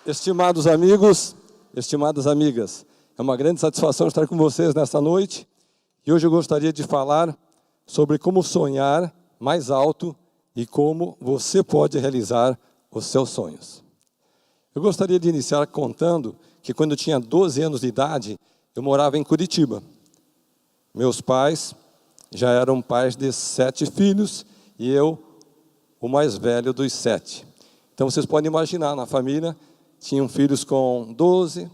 Estimados amigos, estimadas amigas, é uma grande satisfação estar com vocês nesta noite. E hoje eu gostaria de falar sobre como sonhar mais alto e como você pode realizar os seus sonhos. Eu gostaria de iniciar contando que quando eu tinha 12 anos de idade, eu morava em Curitiba. Meus pais já eram pais de 7 filhos e eu, o mais velho dos 7. Então vocês podem imaginar, na família, tinham filhos com 12,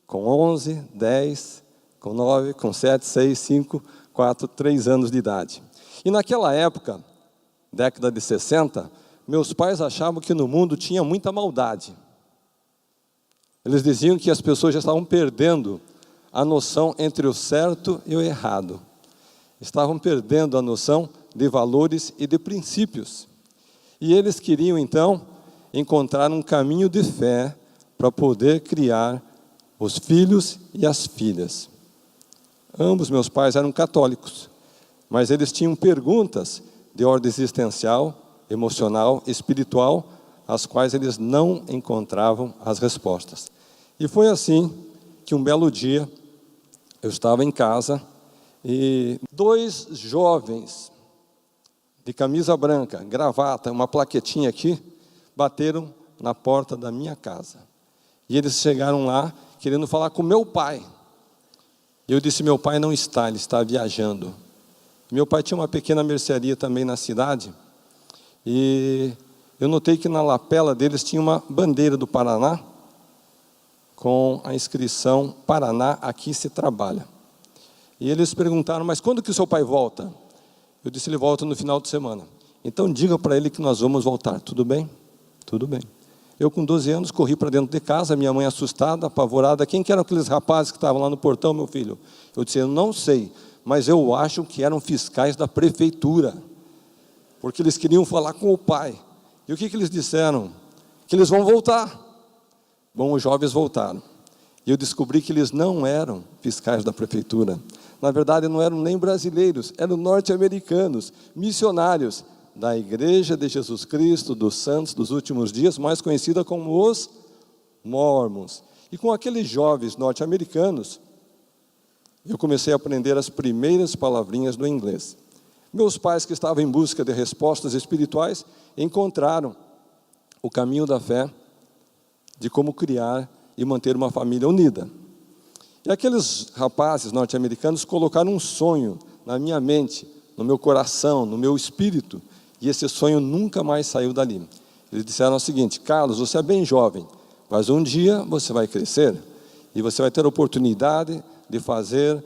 com 11, 10, com 9, com 7, 6, 5, 4, 3 anos de idade. E naquela época, década de 60, meus pais achavam que no mundo tinha muita maldade. Eles diziam que as pessoas já estavam perdendo a noção entre o certo e o errado. Estavam perdendo a noção de valores e de princípios. E eles queriam, então, encontrar um caminho de fé para poder criar os filhos e as filhas. Ambos meus pais eram católicos, mas eles tinham perguntas de ordem existencial, emocional, espiritual, às quais eles não encontravam as respostas. E foi assim que um belo dia eu estava em casa e 2 jovens de camisa branca, gravata, uma plaquetinha aqui, bateram na porta da minha casa. E eles chegaram lá querendo falar com meu pai. Eu disse, meu pai não está, ele está viajando. Meu pai tinha uma pequena mercearia também na cidade. E eu notei que na lapela deles tinha uma bandeira do Paraná, com a inscrição Paraná, aqui se trabalha. E eles perguntaram, mas quando que o seu pai volta? Eu disse, ele volta no final de semana. Então diga para ele que nós vamos voltar, tudo bem? Tudo bem. Eu com 12 anos corri para dentro de casa, minha mãe assustada, apavorada. Quem que eram aqueles rapazes que estavam lá no portão, meu filho? Eu disse, eu não sei, mas eu acho que eram fiscais da prefeitura. Porque eles queriam falar com o pai. E o que eles disseram? Que eles vão voltar. Bom, os jovens voltaram. E eu descobri que eles não eram fiscais da prefeitura. Na verdade, não eram nem brasileiros, eram norte-americanos, missionários da Igreja de Jesus Cristo, dos Santos dos Últimos Dias, mais conhecida como os Mormons. E com aqueles jovens norte-americanos, eu comecei a aprender as primeiras palavrinhas do inglês. Meus pais, que estavam em busca de respostas espirituais, encontraram o caminho da fé, de como criar e manter uma família unida. E aqueles rapazes norte-americanos colocaram um sonho na minha mente, no meu coração, no meu espírito, e esse sonho nunca mais saiu dali. Eles disseram o seguinte, Carlos, você é bem jovem, mas um dia você vai crescer e você vai ter a oportunidade de fazer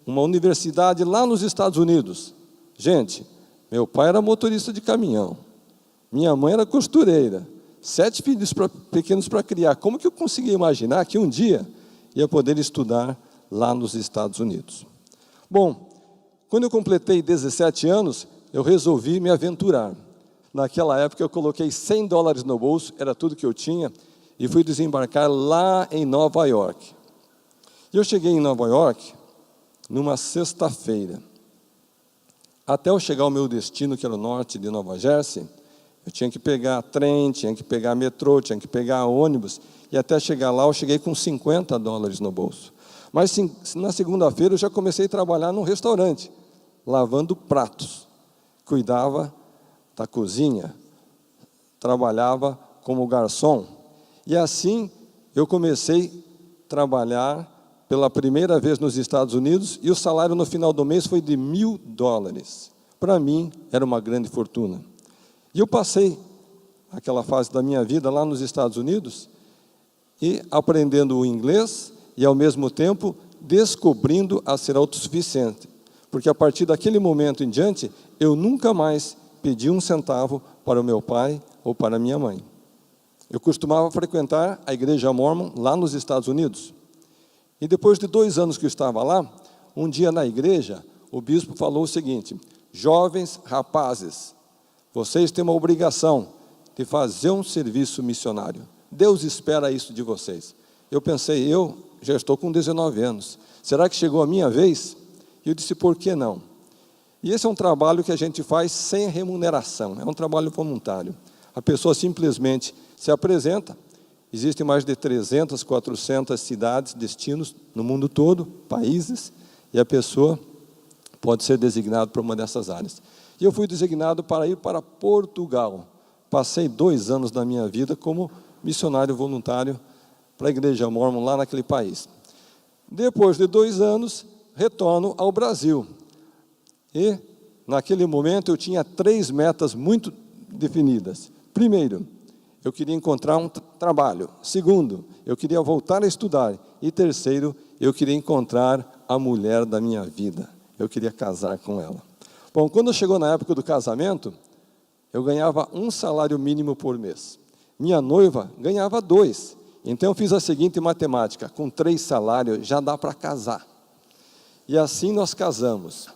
uma universidade lá nos Estados Unidos. Gente, meu pai era motorista de caminhão, minha mãe era costureira, 7 filhos pequenos para criar. Como que eu conseguia imaginar que um dia ia poder estudar lá nos Estados Unidos? Bom, quando eu completei 17 anos, eu resolvi me aventurar. Naquela época eu coloquei $100 no bolso, era tudo que eu tinha, e fui desembarcar lá em Nova York. E eu cheguei em Nova York numa sexta-feira. Até eu chegar ao meu destino, que era o norte de Nova Jersey, eu tinha que pegar trem, tinha que pegar metrô, tinha que pegar ônibus, e até chegar lá eu cheguei com $50 no bolso. Mas na segunda-feira eu já comecei a trabalhar num restaurante, lavando pratos. Cuidava da cozinha, trabalhava como garçom. E assim eu comecei a trabalhar pela primeira vez nos Estados Unidos, e o salário no final do mês foi de $1.000. Para mim era uma grande fortuna. E eu passei aquela fase da minha vida lá nos Estados Unidos, e aprendendo o inglês, e ao mesmo tempo descobrindo a ser autossuficiente. Porque a partir daquele momento em diante, eu nunca mais pedi um centavo para o meu pai ou para a minha mãe. Eu costumava frequentar a igreja Mormon lá nos Estados Unidos. E depois de 2 anos que eu estava lá, um dia na igreja, o bispo falou o seguinte, jovens rapazes, vocês têm uma obrigação de fazer um serviço missionário. Deus espera isso de vocês. Eu pensei, eu já estou com 19 anos. Será que chegou a minha vez? E eu disse, por que não? E esse é um trabalho que a gente faz sem remuneração. É um trabalho voluntário. A pessoa simplesmente se apresenta Existem mais de 300, 400 cidades, destinos no mundo todo, países, e a pessoa pode ser designada para uma dessas áreas. E eu fui designado para ir para Portugal. Passei 2 anos da minha vida como missionário voluntário para a Igreja Mórmon lá naquele país. Depois de 2 anos, retorno ao Brasil. E, naquele momento, eu tinha 3 metas muito definidas. Primeiro, eu queria encontrar um trabalho. Segundo, eu queria voltar a estudar. E terceiro, eu queria encontrar a mulher da minha vida. Eu queria casar com ela. Bom, quando chegou na época do casamento, eu ganhava 1 salário mínimo por mês. Minha noiva ganhava 2. Então eu fiz a seguinte matemática: com 3 salários já dá para casar. E assim nós casamos.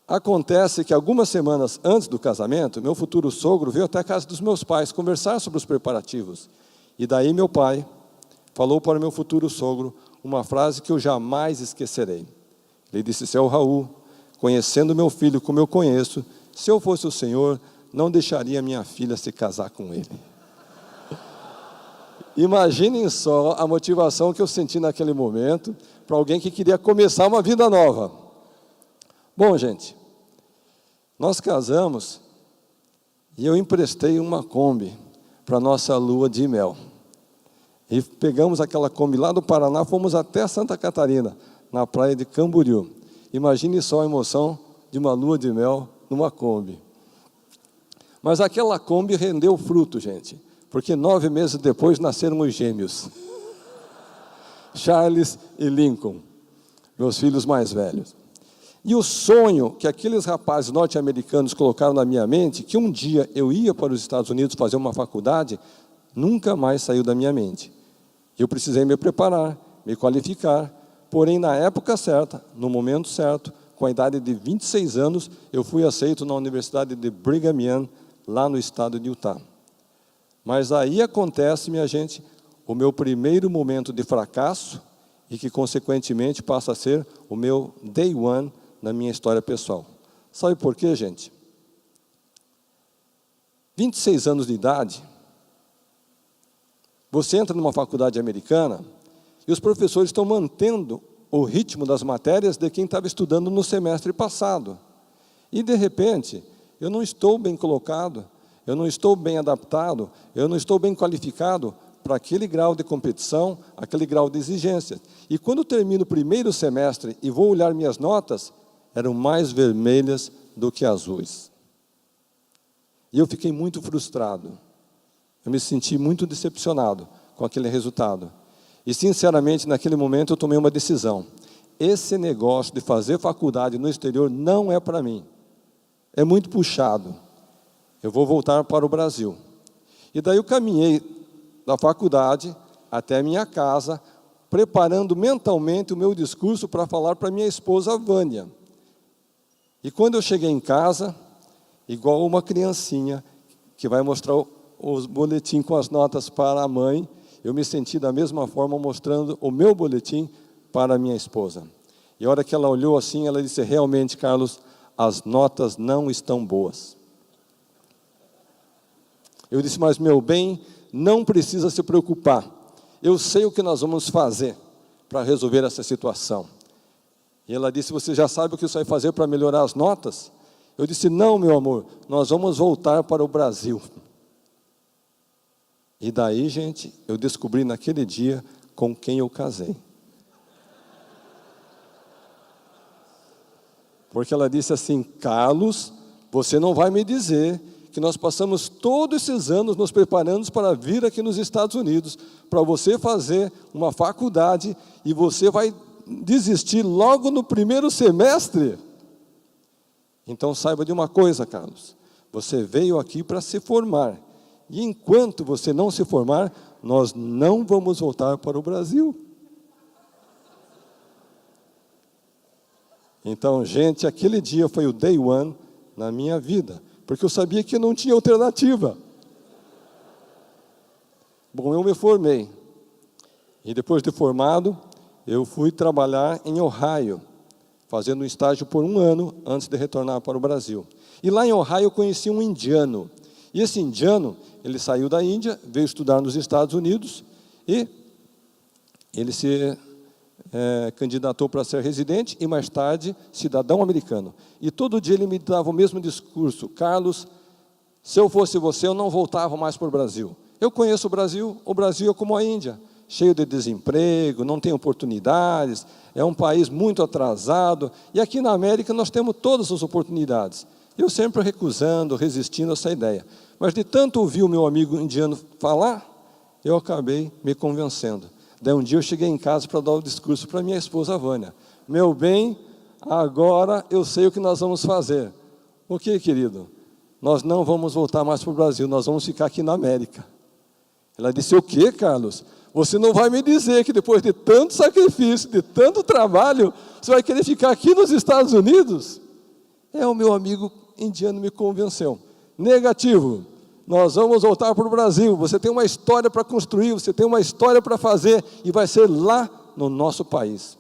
Acontece que algumas semanas antes do casamento, meu futuro sogro veio até a casa dos meus pais conversar sobre os preparativos. E daí meu pai falou para o meu futuro sogro uma frase que eu jamais esquecerei. Ele disse: seu Raul, conhecendo meu filho como eu conheço, se eu fosse o Senhor, não deixaria minha filha se casar com ele. Imaginem só a motivação que eu senti naquele momento para alguém que queria começar uma vida nova. Bom, gente, nós casamos e eu emprestei uma Kombi para a nossa lua de mel. E pegamos aquela Kombi lá do Paraná, fomos até Santa Catarina, na praia de Camboriú. Imagine só a emoção de uma lua de mel numa Kombi. Mas aquela Kombi rendeu fruto, gente, porque 9 meses depois nasceram os gêmeos. Charles e Lincoln, meus filhos mais velhos. E o sonho que aqueles rapazes norte-americanos colocaram na minha mente, que um dia eu ia para os Estados Unidos fazer uma faculdade, nunca mais saiu da minha mente. Eu precisei me preparar, me qualificar, porém na época certa, no momento certo, com a idade de 26 anos, eu fui aceito na Universidade de Brigham Young, lá no estado de Utah. Mas aí acontece, minha gente, o meu primeiro momento de fracasso e que, consequentemente, passa a ser o meu day one na minha história pessoal. Sabe por quê, gente? 26 anos de idade, você entra numa faculdade americana e os professores estão mantendo o ritmo das matérias de quem estava estudando no semestre passado. E, de repente, eu não estou bem colocado, eu não estou bem adaptado, eu não estou bem qualificado para aquele grau de competição, aquele grau de exigência. E quando termino o primeiro semestre e vou olhar minhas notas, eram mais vermelhas do que azuis. E eu fiquei muito frustrado. Eu me senti muito decepcionado com aquele resultado. E, sinceramente, naquele momento eu tomei uma decisão. Esse negócio de fazer faculdade no exterior não é para mim. É muito puxado. Eu vou voltar para o Brasil. E daí eu caminhei da faculdade até a minha casa, preparando mentalmente o meu discurso para falar para minha esposa, Vânia. E quando eu cheguei em casa, igual uma criancinha que vai mostrar os boletins com as notas para a mãe, eu me senti da mesma forma mostrando o meu boletim para a minha esposa. E a hora que ela olhou assim, ela disse: realmente, Carlos, as notas não estão boas. Eu disse: mas meu bem, não precisa se preocupar. Eu sei o que nós vamos fazer para resolver essa situação. E ela disse: você já sabe o que você vai fazer para melhorar as notas? Eu disse: não, meu amor, nós vamos voltar para o Brasil. E daí, gente, eu descobri naquele dia com quem eu casei. Porque ela disse assim: Carlos, você não vai me dizer que nós passamos todos esses anos nos preparando para vir aqui nos Estados Unidos, para você fazer uma faculdade e você vai desistir logo no primeiro semestre? Então saiba de uma coisa, Carlos, você veio aqui para se formar, e enquanto você não se formar, nós não vamos voltar para o Brasil. Então, gente, aquele dia foi o day one na minha vida, porque eu sabia que não tinha alternativa. Bom, eu me formei, e depois de formado, eu fui trabalhar em Ohio, fazendo um estágio por 1 ano antes de retornar para o Brasil. E lá em Ohio eu conheci um indiano, E esse indiano, ele saiu da Índia, veio estudar nos Estados Unidos e ele se candidatou para ser residente e mais tarde cidadão americano. E todo dia ele me dava o mesmo discurso: Carlos, se eu fosse você, eu não voltava mais para o Brasil. Eu conheço o Brasil é como a Índia, cheio de desemprego, não tem oportunidades, é um país muito atrasado, e aqui na América nós temos todas as oportunidades. Eu sempre recusando, resistindo a essa ideia. Mas de tanto ouvir o meu amigo indiano falar, eu acabei me convencendo. Daí um dia eu cheguei em casa para dar o discurso para minha esposa Vânia. Meu bem, agora eu sei o que nós vamos fazer. O que, querido? Nós não vamos voltar mais para o Brasil, nós vamos ficar aqui na América. Ela disse: o quê, Carlos? Você não vai me dizer que depois de tanto sacrifício, de tanto trabalho, você vai querer ficar aqui nos Estados Unidos? O meu amigo indiano me convenceu. Negativo, nós vamos voltar para o Brasil, você tem uma história para construir, você tem uma história para fazer, e vai ser lá no nosso país.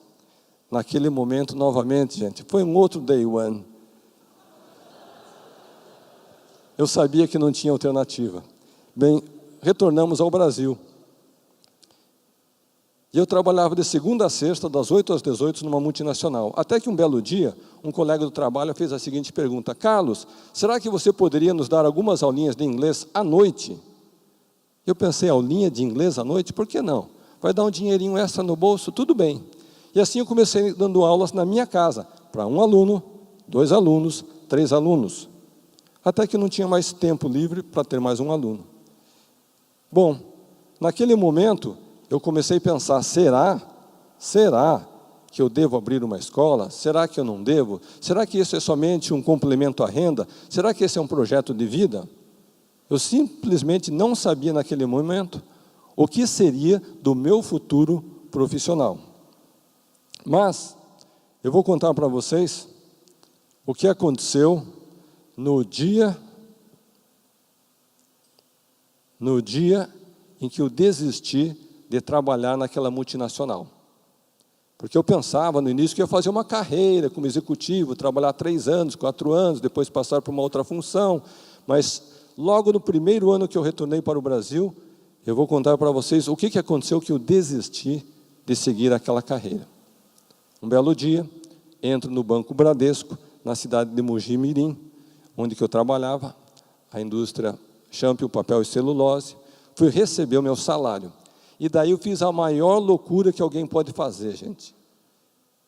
Naquele momento, novamente, gente, foi um outro day one. Eu sabia que não tinha alternativa. Bem, retornamos ao Brasil. E eu trabalhava de segunda a sexta, das 8 às 18, numa multinacional. Até que um belo dia, um colega do trabalho fez a seguinte pergunta: Carlos, será que você poderia nos dar algumas aulinhas de inglês à noite? Eu pensei: aulinha de inglês à noite? Por que não? Vai dar um dinheirinho extra no bolso? Tudo bem. E assim eu comecei dando aulas na minha casa, para um aluno, 2 alunos, 3 alunos. Até que não tinha mais tempo livre para ter mais um aluno. Bom, naquele momento, eu comecei a pensar: será que eu devo abrir uma escola? Será que eu não devo? Será que isso é somente um complemento à renda? Será que esse é um projeto de vida? Eu simplesmente não sabia naquele momento o que seria do meu futuro profissional. Mas eu vou contar para vocês o que aconteceu no dia em que eu desisti de trabalhar naquela multinacional. Porque eu pensava no início que ia fazer uma carreira como executivo, trabalhar 3 anos, 4 anos, depois passar para uma outra função. Mas logo no primeiro ano que eu retornei para o Brasil, eu vou contar para vocês o que aconteceu que eu desisti de seguir aquela carreira. Um belo dia, entro no Banco Bradesco, na cidade de Mogi Mirim, onde que eu trabalhava, a indústria Champion, papel e celulose. Fui receber o meu salário. E daí eu fiz a maior loucura que alguém pode fazer, gente.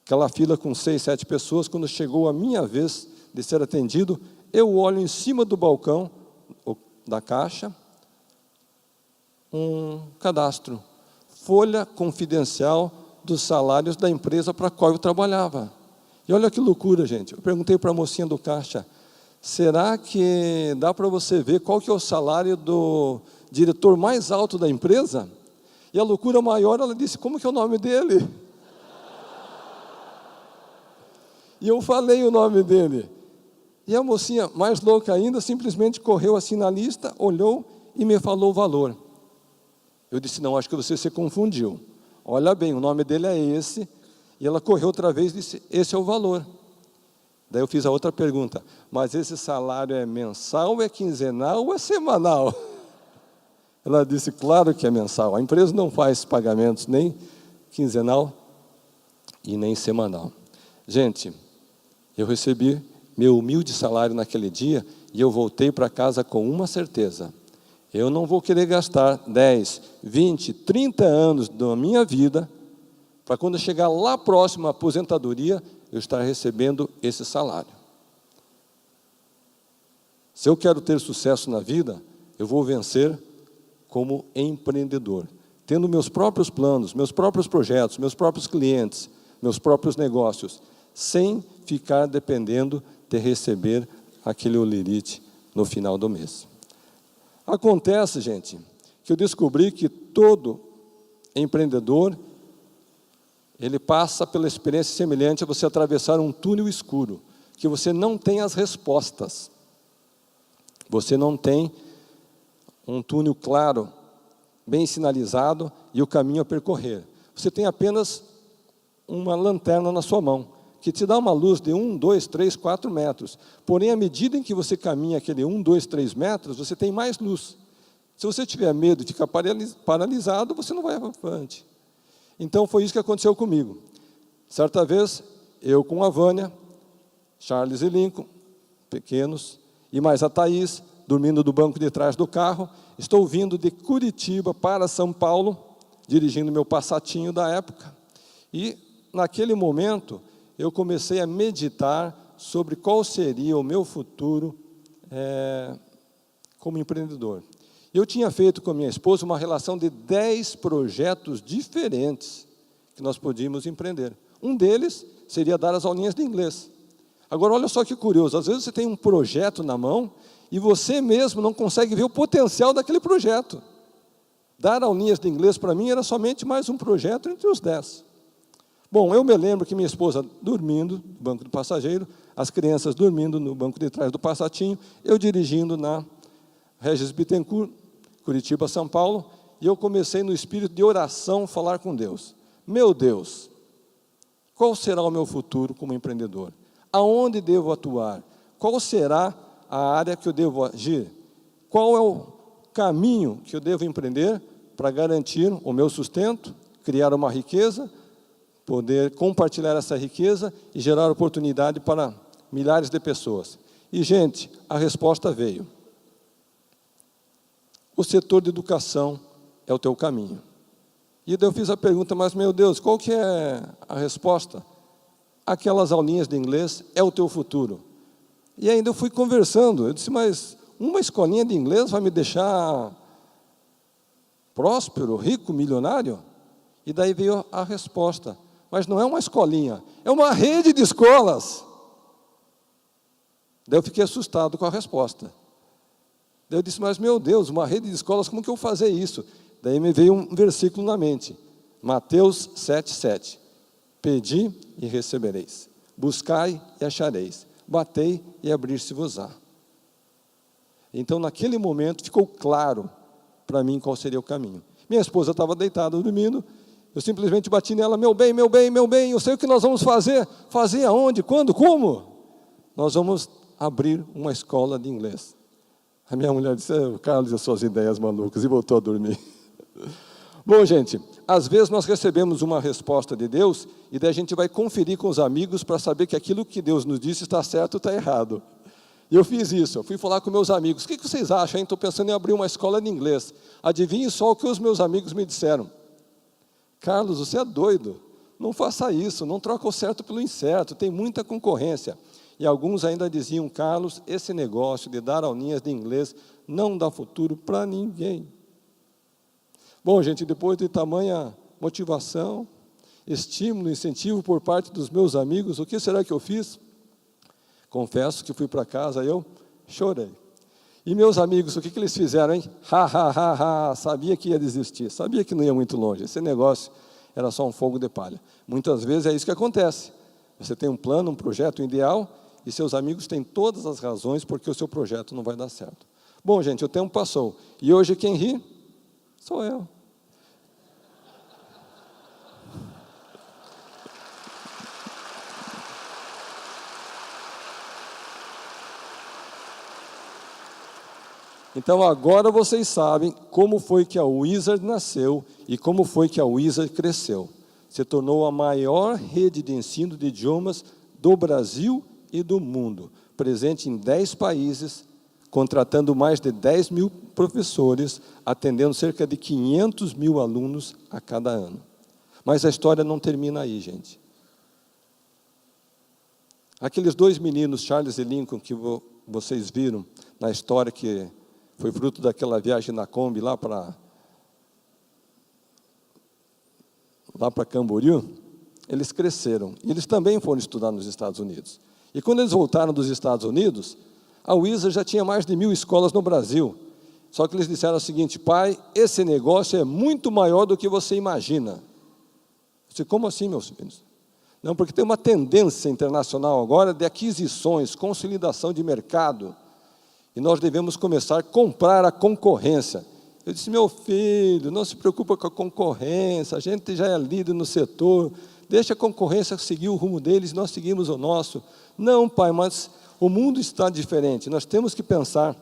Aquela fila com 6, 7 pessoas, quando chegou a minha vez de ser atendido, eu olho em cima do balcão da caixa, um cadastro, folha confidencial dos salários da empresa para a qual eu trabalhava. E olha que loucura, gente. Eu perguntei para a mocinha do caixa: será que dá para você ver qual que é o salário do diretor mais alto da empresa? E a loucura maior, ela disse: como que é o nome dele? E eu falei o nome dele. E a mocinha, mais louca ainda, simplesmente correu assim na lista, olhou e me falou o valor. Eu disse: não, acho que você se confundiu. Olha bem, o nome dele é esse. E ela correu outra vez e disse: esse é o valor. Daí eu fiz a outra pergunta: mas esse salário é mensal, é quinzenal ou é semanal? Ela disse: claro que é mensal. A empresa não faz pagamentos nem quinzenal e nem semanal. Gente, eu recebi meu humilde salário naquele dia e eu voltei para casa com uma certeza: eu não vou querer gastar 10, 20, 30 anos da minha vida para quando chegar lá próximo à aposentadoria, eu estar recebendo esse salário. Se eu quero ter sucesso na vida, eu vou vencer como empreendedor, tendo meus próprios planos, meus próprios projetos, meus próprios clientes, meus próprios negócios, sem ficar dependendo de receber aquele olerite no final do mês. Acontece, gente, que eu descobri que todo empreendedor, ele passa pela experiência semelhante a você atravessar um túnel escuro, que você não tem as respostas. Você não tem um túnel claro, bem sinalizado e o caminho a percorrer. Você tem apenas uma lanterna na sua mão, que te dá uma luz de 1, 2, 3, 4 metros. Porém, à medida em que você caminha aquele 1, 2, 3 metros, você tem mais luz. Se você tiver medo de ficar paralisado, você não vai avante. Então, foi isso que aconteceu comigo. Certa vez, eu com a Vânia, Charles e Lincoln, pequenos, e mais a Thaís, dormindo do banco de trás do carro, estou vindo de Curitiba para São Paulo, dirigindo meu Passatinho da época, e naquele momento eu comecei a meditar sobre qual seria o meu futuro como empreendedor. Eu tinha feito com a minha esposa uma relação de 10 projetos diferentes que nós podíamos empreender. Um deles seria dar as aulinhas de inglês. Agora, olha só que curioso, às vezes você tem um projeto na mão e você mesmo não consegue ver o potencial daquele projeto. Dar aulinhas de inglês, para mim, era somente mais um projeto entre os 10. Bom, eu me lembro que minha esposa dormindo no banco do passageiro, as crianças dormindo no banco de trás do Passatinho, eu dirigindo na Regis Bittencourt, Curitiba, São Paulo, e eu comecei no espírito de oração falar com Deus. Meu Deus, qual será o meu futuro como empreendedor? Aonde devo atuar? Qual será a área que eu devo agir? Qual é o caminho que eu devo empreender para garantir o meu sustento, criar uma riqueza, poder compartilhar essa riqueza e gerar oportunidade para milhares de pessoas? E, gente, a resposta veio. O setor de educação é o teu caminho. E daí eu fiz a pergunta, mas, meu Deus, qual que é a resposta? Aquelas aulinhas de inglês é o teu futuro. E ainda eu fui conversando, eu disse, mas uma escolinha de inglês vai me deixar próspero, rico, milionário? E daí veio a resposta, mas não é uma escolinha, é uma rede de escolas. Daí eu fiquei assustado com a resposta. Daí eu disse, mas meu Deus, uma rede de escolas, como que eu vou fazer isso? Daí me veio um versículo na mente, Mateus 7,7. Pedi e recebereis, buscai e achareis, batei e abrir-se-vos-á. Então, naquele momento, ficou claro para mim qual seria o caminho. Minha esposa estava deitada, dormindo, eu simplesmente bati nela, meu bem, meu bem, meu bem, eu sei o que nós vamos fazer. Fazer aonde, quando, como? Nós vamos abrir uma escola de inglês. A minha mulher disse, Carlos, as suas ideias malucas, e voltou a dormir. Bom, gente, às vezes nós recebemos uma resposta de Deus e daí a gente vai conferir com os amigos para saber que aquilo que Deus nos disse está certo ou está errado. E eu fiz isso, eu fui falar com meus amigos, o que vocês acham, hein? Estou pensando em abrir uma escola de inglês. Adivinhe só o que os meus amigos me disseram. Carlos, você é doido, não faça isso, não troca o certo pelo incerto, tem muita concorrência. E alguns ainda diziam, Carlos, esse negócio de dar aulinhas de inglês não dá futuro para ninguém. Bom, gente, depois de tamanha motivação, estímulo, incentivo por parte dos meus amigos, o que será que eu fiz? Confesso que fui para casa e eu chorei. E meus amigos, o que eles fizeram, hein? Sabia que ia desistir, sabia que não ia muito longe. Esse negócio era só um fogo de palha. Muitas vezes é isso que acontece. Você tem um plano, um projeto, um ideal, e seus amigos têm todas as razões porque o seu projeto não vai dar certo. Bom, gente, o tempo passou. E hoje quem ri? Sou eu. Então agora vocês sabem como foi que a Wizard nasceu e como foi que a Wizard cresceu. Se tornou a maior rede de ensino de idiomas do Brasil e do mundo, presente em 10 países, contratando mais de 10 mil professores, atendendo cerca de 500 mil alunos a cada ano. Mas a história não termina aí, gente. Aqueles 2 meninos, Charles e Lincoln, que vocês viram na história, que foi fruto daquela viagem na Kombi lá para Camboriú, eles cresceram. E eles também foram estudar nos Estados Unidos. E quando eles voltaram dos Estados Unidos, a Wizard já tinha mais de 1000 escolas no Brasil. Só que eles disseram o seguinte, pai, esse negócio é muito maior do que você imagina. Eu disse, como assim, meus filhos? Não, porque tem uma tendência internacional agora de aquisições, consolidação de mercado. E nós devemos começar a comprar a concorrência. Eu disse, meu filho, não se preocupa com a concorrência, a gente já é líder no setor, Deixa a concorrência seguir o rumo deles, nós seguimos o nosso. Não, pai, mas o mundo está diferente. Nós temos que pensar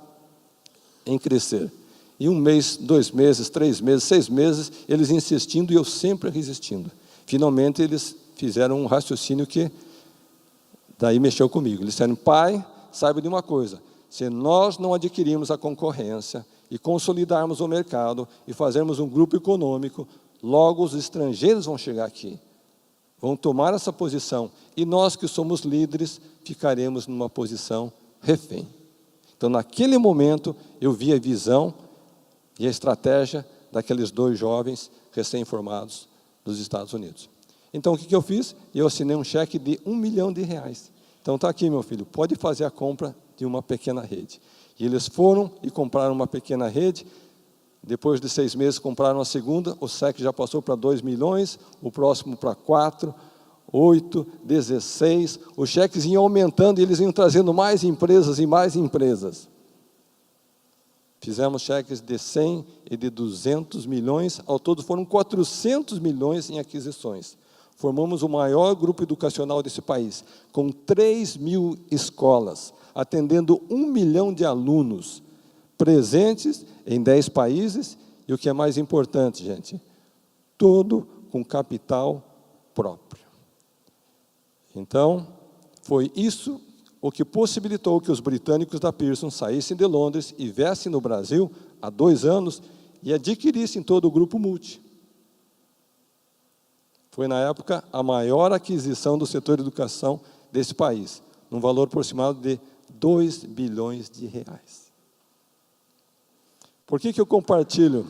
em crescer. E 1 mês, 2 meses, 3 meses, 6 meses, eles insistindo e eu sempre resistindo. Finalmente, eles fizeram um raciocínio que daí mexeu comigo. Eles disseram, pai, saiba de uma coisa, se nós não adquirirmos a concorrência e consolidarmos o mercado e fazermos um grupo econômico, logo os estrangeiros vão chegar aqui, vão tomar essa posição, e nós que somos líderes ficaremos numa posição refém. Então, naquele momento, eu vi a visão e a estratégia daqueles 2 jovens recém-formados dos Estados Unidos. Então, o que eu fiz? Eu assinei um cheque de R$1 milhão. Então, está aqui, meu filho, pode fazer a compra de uma pequena rede. E eles foram e compraram uma pequena rede. Depois de 6 meses, compraram a segunda. O cheque já passou para 2 milhões, o próximo para 4, 8, 16. Os cheques iam aumentando e eles iam trazendo mais empresas e mais empresas. Fizemos cheques de 100 e de 200 milhões. Ao todo, foram 400 milhões em aquisições. Formamos o maior grupo educacional desse país, com 3.000 escolas, atendendo 1 milhão de alunos, presentes em 10 países, e o que é mais importante, gente, tudo com capital próprio. Então, foi isso o que possibilitou que os britânicos da Pearson saíssem de Londres e viessem no Brasil há 2 anos e adquirissem todo o grupo Multi. Foi, na época, a maior aquisição do setor de educação desse país, num valor aproximado de 2 bilhões de reais. Por que eu compartilho?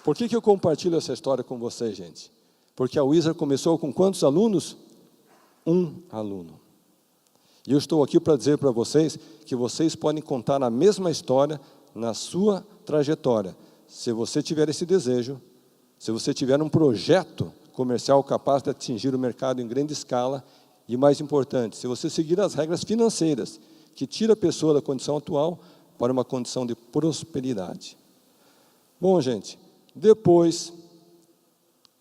Por que eu compartilho essa história com vocês, gente? Porque a Wizard começou com quantos alunos? 1 aluno. E eu estou aqui para dizer para vocês que vocês podem contar a mesma história na sua trajetória. Se você tiver esse desejo, se você tiver um projeto comercial capaz de atingir o mercado em grande escala, e mais importante, se você seguir as regras financeiras, que tira a pessoa da condição atual para uma condição de prosperidade. Bom, gente, depois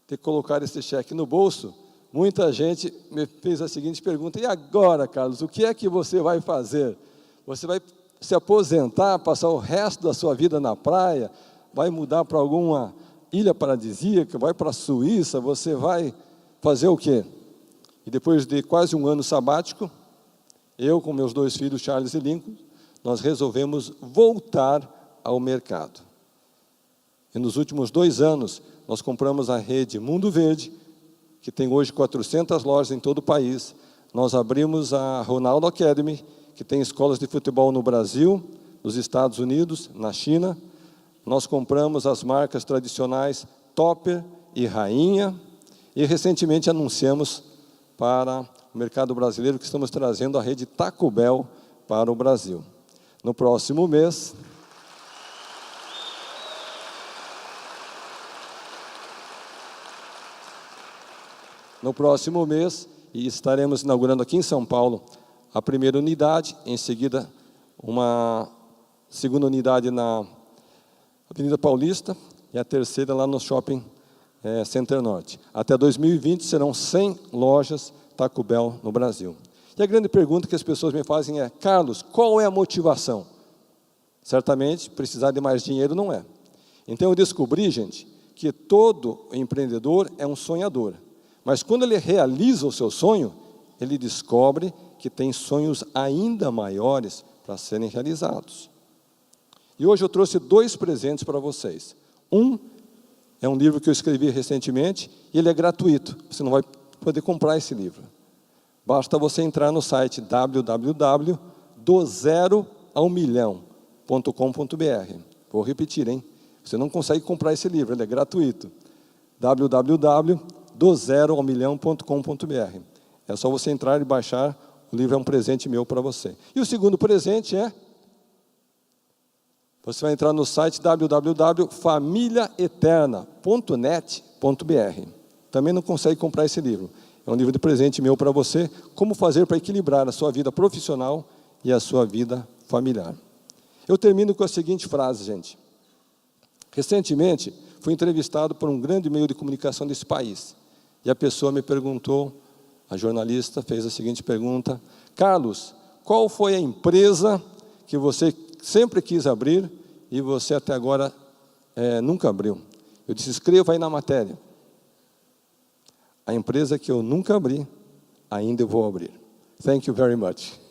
de colocar esse cheque no bolso, muita gente me fez a seguinte pergunta, e agora, Carlos, o que é que você vai fazer? Você vai se aposentar, passar o resto da sua vida na praia, vai mudar para alguma ilha paradisíaca, vai para a Suíça, você vai fazer o quê? E depois de quase 1 ano sabático, eu com meus 2 filhos, Charles e Lincoln, nós resolvemos voltar ao mercado. E nos últimos 2 anos, nós compramos a rede Mundo Verde, que tem hoje 400 lojas em todo o país. Nós abrimos a Ronaldo Academy, que tem escolas de futebol no Brasil, nos Estados Unidos, na China. Nós compramos as marcas tradicionais Topper e Rainha. E recentemente anunciamos para o mercado brasileiro que estamos trazendo a rede Taco Bell para o Brasil. No próximo mês... e estaremos inaugurando aqui em São Paulo a primeira unidade, em seguida uma segunda unidade na Avenida Paulista e a terceira lá no Shopping Center Norte. Até 2020 serão 100 lojas Taco Bell no Brasil. E a grande pergunta que as pessoas me fazem é, Carlos, qual é a motivação? Certamente, precisar de mais dinheiro não é. Então eu descobri, gente, que todo empreendedor é um sonhador. Mas quando ele realiza o seu sonho, ele descobre que tem sonhos ainda maiores para serem realizados. E hoje eu trouxe 2 presentes para vocês. Um é um livro que eu escrevi recentemente, e ele é gratuito. Você não vai poder comprar esse livro. Basta você entrar no site www.dozeroaomilhão.com.br. Vou repetir, hein? Você não consegue comprar esse livro, ele é gratuito. www.dozeroaomilhão.com.br. É só você entrar e baixar, o livro é um presente meu para você. E o segundo presente é, você vai entrar no site www.familiaeterna.net.br. Também não consegue comprar esse livro. É um livro de presente meu para você, como fazer para equilibrar a sua vida profissional e a sua vida familiar. Eu termino com a seguinte frase, gente. Recentemente, fui entrevistado por um grande meio de comunicação desse país. E a pessoa me perguntou, a jornalista fez a seguinte pergunta: Carlos, qual foi a empresa que você sempre quis abrir e você até agora nunca abriu? Eu disse, escreva aí na matéria. A empresa que eu nunca abri, ainda eu vou abrir. Thank you very much.